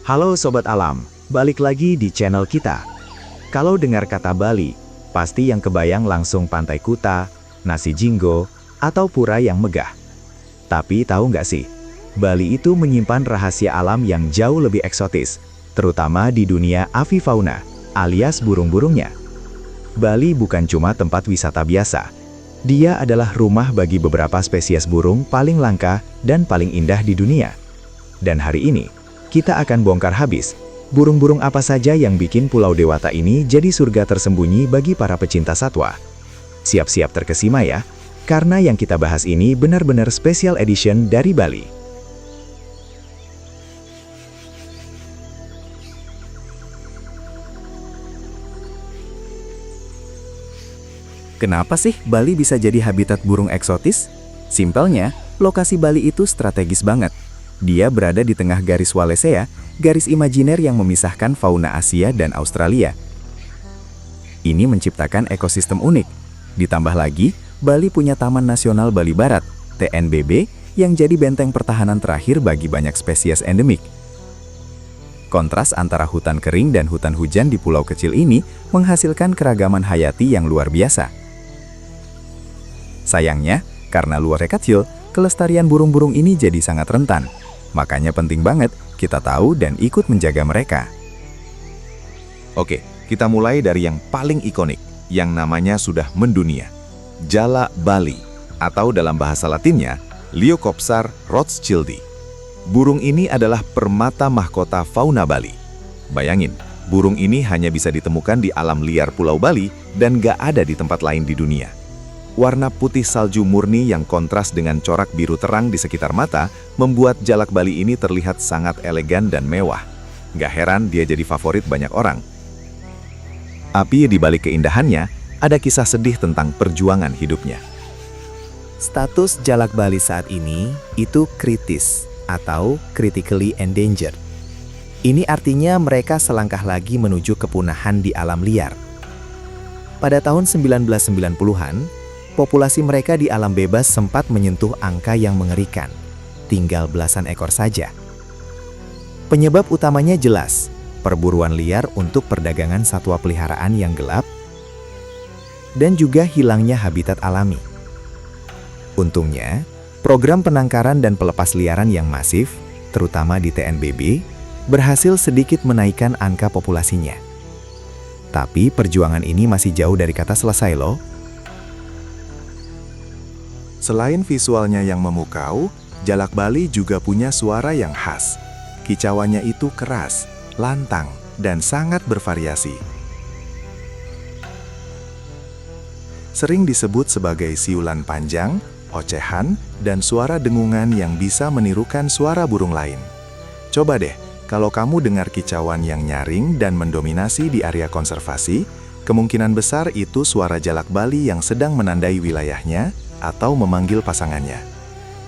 Halo Sobat Alam, balik lagi di channel kita. Kalau dengar kata Bali, pasti yang kebayang langsung Pantai Kuta, nasi jinggo, atau pura yang megah. Tapi tahu nggak sih, Bali itu menyimpan rahasia alam yang jauh lebih eksotis, terutama di dunia avifauna, alias burung-burungnya. Bali bukan cuma tempat wisata biasa. Dia adalah rumah bagi beberapa spesies burung paling langka dan paling indah di dunia. Dan hari ini, kita akan bongkar habis, burung-burung apa saja yang bikin Pulau Dewata ini jadi surga tersembunyi bagi para pecinta satwa. Siap-siap terkesima ya, karena yang kita bahas ini benar-benar special edition dari Bali. Kenapa sih Bali bisa jadi habitat burung eksotis? Simpelnya, lokasi Bali itu strategis banget. Dia berada di tengah garis Wallacea, garis imajiner yang memisahkan fauna Asia dan Australia. Ini menciptakan ekosistem unik. Ditambah lagi, Bali punya Taman Nasional Bali Barat, TNBB, yang jadi benteng pertahanan terakhir bagi banyak spesies endemik. Kontras antara hutan kering dan hutan hujan di pulau kecil ini menghasilkan keragaman hayati yang luar biasa. Sayangnya, karena luarnya kecil, kelestarian burung-burung ini jadi sangat rentan. Makanya penting banget kita tahu dan ikut menjaga mereka. Oke, kita mulai dari yang paling ikonik, yang namanya sudah mendunia. Jalak Bali, atau dalam bahasa Latinnya, Leucopsar rothschildi. Burung ini adalah permata mahkota fauna Bali. Bayangin, burung ini hanya bisa ditemukan di alam liar Pulau Bali dan gak ada di tempat lain di dunia. Warna putih salju murni yang kontras dengan corak biru terang di sekitar mata membuat jalak Bali ini terlihat sangat elegan dan mewah. Gak heran dia jadi favorit banyak orang. Tapi di balik keindahannya, ada kisah sedih tentang perjuangan hidupnya. Status jalak Bali saat ini itu kritis atau critically endangered. Ini artinya mereka selangkah lagi menuju kepunahan di alam liar. Pada tahun 1990-an, populasi mereka di alam bebas sempat menyentuh angka yang mengerikan, tinggal belasan ekor saja. Penyebab utamanya jelas, perburuan liar untuk perdagangan satwa peliharaan yang gelap, dan juga hilangnya habitat alami. Untungnya, program penangkaran dan pelepas liaran yang masif, terutama di TNBB, berhasil sedikit menaikkan angka populasinya. Tapi perjuangan ini masih jauh dari kata selesai loh. Selain visualnya yang memukau, jalak Bali juga punya suara yang khas. Kicauannya itu keras, lantang, dan sangat bervariasi. Sering disebut sebagai siulan panjang, ocehan, dan suara dengungan yang bisa menirukan suara burung lain. Coba deh, kalau kamu dengar kicauan yang nyaring dan mendominasi di area konservasi, kemungkinan besar itu suara jalak Bali yang sedang menandai wilayahnya atau memanggil pasangannya.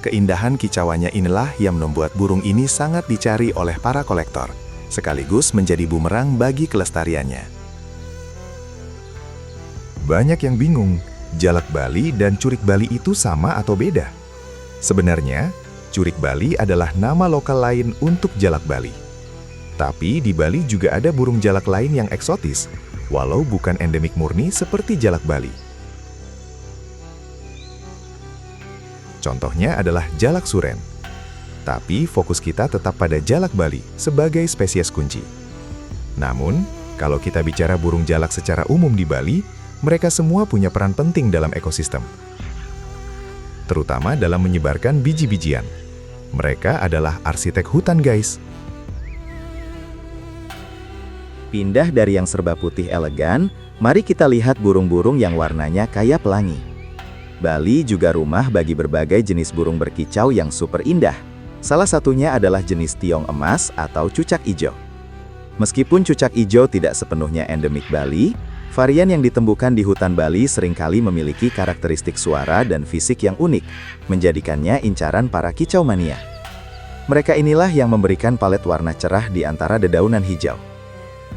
Keindahan kicauannya inilah yang membuat burung ini sangat dicari oleh para kolektor, sekaligus menjadi bumerang bagi kelestariannya. Banyak yang bingung, jalak Bali dan curik Bali itu sama atau beda? Sebenarnya, curik Bali adalah nama lokal lain untuk jalak Bali. Tapi di Bali juga ada burung jalak lain yang eksotis, walau bukan endemik murni seperti jalak Bali. Contohnya adalah jalak suren. Tapi fokus kita tetap pada jalak Bali sebagai spesies kunci. Namun, kalau kita bicara burung jalak secara umum di Bali, mereka semua punya peran penting dalam ekosistem. Terutama dalam menyebarkan biji-bijian. Mereka adalah arsitek hutan, guys. Pindah dari yang serba putih elegan, mari kita lihat burung-burung yang warnanya kayak pelangi. Bali juga rumah bagi berbagai jenis burung berkicau yang super indah. Salah satunya adalah jenis tiong emas atau cucak ijo. Meskipun cucak ijo tidak sepenuhnya endemik Bali, varian yang ditemukan di hutan Bali seringkali memiliki karakteristik suara dan fisik yang unik, menjadikannya incaran para kicau mania. Mereka inilah yang memberikan palet warna cerah di antara dedaunan hijau.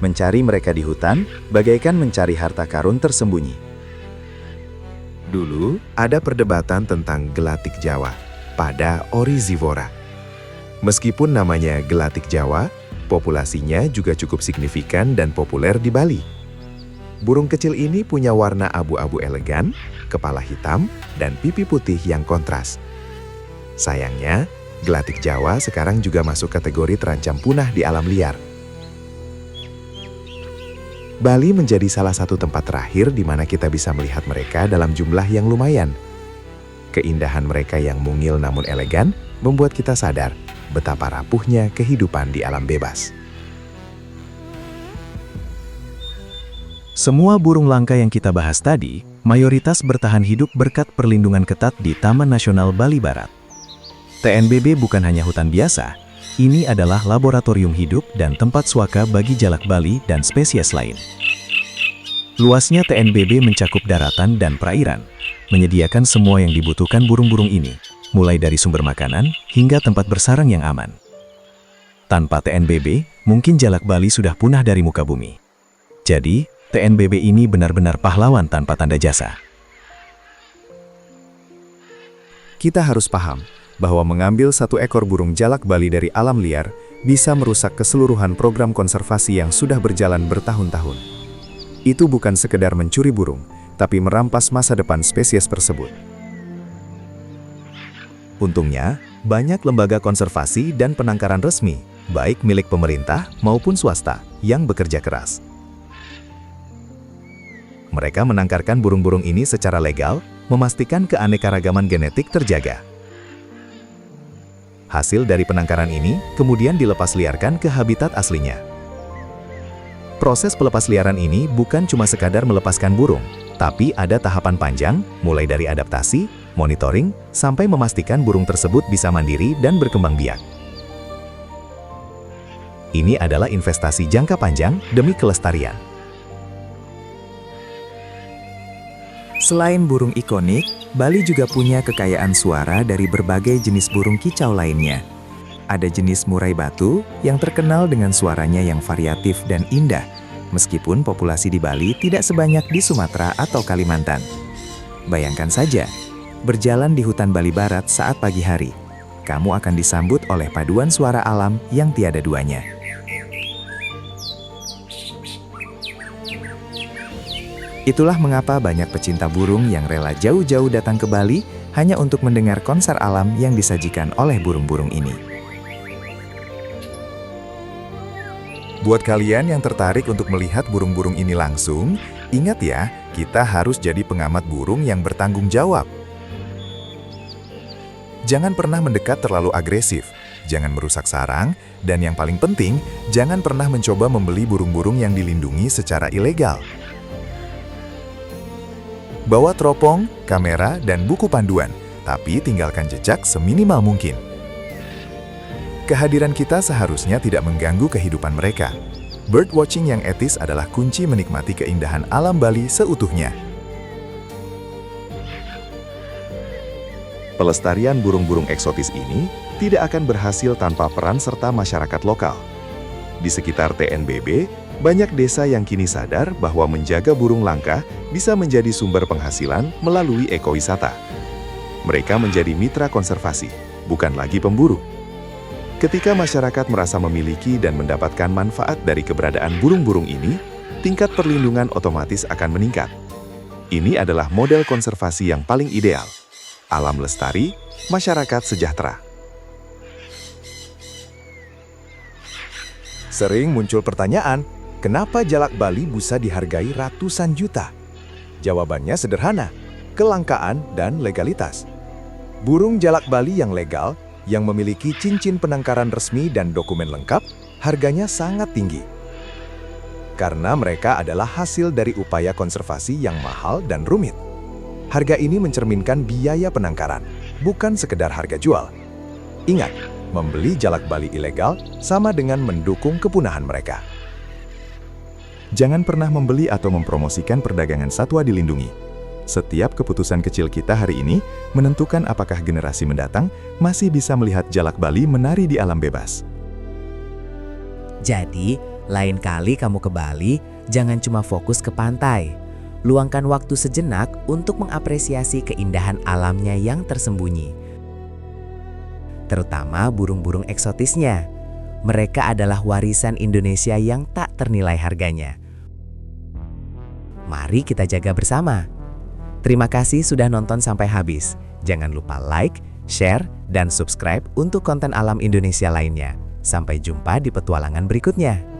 Mencari mereka di hutan, bagaikan mencari harta karun tersembunyi. Dulu, ada perdebatan tentang gelatik Jawa pada Oryzivora. Meskipun namanya gelatik Jawa, Populasinya juga cukup signifikan dan populer di Bali. Burung kecil ini punya warna abu-abu elegan, kepala hitam, dan pipi putih yang kontras. Sayangnya, gelatik Jawa sekarang juga masuk kategori terancam punah di alam liar. Bali menjadi salah satu tempat terakhir di mana kita bisa melihat mereka dalam jumlah yang lumayan. Keindahan mereka yang mungil namun elegan membuat kita sadar betapa rapuhnya kehidupan di alam bebas. Semua burung langka yang kita bahas tadi, mayoritas bertahan hidup berkat perlindungan ketat di Taman Nasional Bali Barat. TNBB bukan hanya hutan biasa, ini adalah laboratorium hidup dan tempat suaka bagi jalak Bali dan spesies lain. Luasnya TNBB mencakup daratan dan perairan, menyediakan semua yang dibutuhkan burung-burung ini, mulai dari sumber makanan hingga tempat bersarang yang aman. Tanpa TNBB, mungkin jalak Bali sudah punah dari muka bumi. Jadi, TNBB ini benar-benar pahlawan tanpa tanda jasa. Kita harus paham bahwa mengambil satu ekor burung jalak Bali dari alam liar bisa merusak keseluruhan program konservasi yang sudah berjalan bertahun-tahun. Itu bukan sekedar mencuri burung, tapi merampas masa depan spesies tersebut. Untungnya, banyak lembaga konservasi dan penangkaran resmi, baik milik pemerintah maupun swasta, yang bekerja keras. Mereka menangkarkan burung-burung ini secara legal, memastikan keanekaragaman genetik terjaga. Hasil dari penangkaran ini kemudian dilepas liarkan ke habitat aslinya. Proses pelepasliaran ini bukan cuma sekadar melepaskan burung, tapi ada tahapan panjang, mulai dari adaptasi, monitoring, sampai memastikan burung tersebut bisa mandiri dan berkembang biak. Ini adalah investasi jangka panjang demi kelestarian. Selain burung ikonik, Bali juga punya kekayaan suara dari berbagai jenis burung kicau lainnya. Ada jenis murai batu yang terkenal dengan suaranya yang variatif dan indah, meskipun populasi di Bali tidak sebanyak di Sumatera atau Kalimantan. Bayangkan saja, berjalan di hutan Bali Barat saat pagi hari, kamu akan disambut oleh paduan suara alam yang tiada duanya. Itulah mengapa banyak pecinta burung yang rela jauh-jauh datang ke Bali hanya untuk mendengar konser alam yang disajikan oleh burung-burung ini. Buat kalian yang tertarik untuk melihat burung-burung ini langsung, ingat ya, kita harus jadi pengamat burung yang bertanggung jawab. Jangan pernah mendekat terlalu agresif, jangan merusak sarang, dan yang paling penting, jangan pernah mencoba membeli burung-burung yang dilindungi secara ilegal. Bawa teropong, kamera, dan buku panduan, tapi tinggalkan jejak seminimal mungkin. Kehadiran kita seharusnya tidak mengganggu kehidupan mereka. Birdwatching yang etis adalah kunci menikmati keindahan alam Bali seutuhnya. Pelestarian burung-burung eksotis ini tidak akan berhasil tanpa peran serta masyarakat lokal. Di sekitar TNBB, banyak desa yang kini sadar bahwa menjaga burung langka bisa menjadi sumber penghasilan melalui ekowisata. Mereka menjadi mitra konservasi, bukan lagi pemburu. Ketika masyarakat merasa memiliki dan mendapatkan manfaat dari keberadaan burung-burung ini, tingkat perlindungan otomatis akan meningkat. Ini adalah model konservasi yang paling ideal. Alam lestari, masyarakat sejahtera. Sering muncul pertanyaan, kenapa jalak Bali bisa dihargai ratusan juta? Jawabannya sederhana, kelangkaan dan legalitas. Burung jalak Bali yang legal, yang memiliki cincin penangkaran resmi dan dokumen lengkap, harganya sangat tinggi. Karena mereka adalah hasil dari upaya konservasi yang mahal dan rumit. Harga ini mencerminkan biaya penangkaran, bukan sekedar harga jual. Ingat, membeli jalak Bali ilegal sama dengan mendukung kepunahan mereka. Jangan pernah membeli atau mempromosikan perdagangan satwa dilindungi. Setiap keputusan kecil kita hari ini menentukan apakah generasi mendatang masih bisa melihat jalak Bali menari di alam bebas. Jadi, lain kali kamu ke Bali, jangan cuma fokus ke pantai. Luangkan waktu sejenak untuk mengapresiasi keindahan alamnya yang tersembunyi. Terutama burung-burung eksotisnya. Mereka adalah warisan Indonesia yang tak ternilai harganya. Mari kita jaga bersama. Terima kasih sudah nonton sampai habis. Jangan lupa like, share, dan subscribe untuk konten alam Indonesia lainnya. Sampai jumpa di petualangan berikutnya.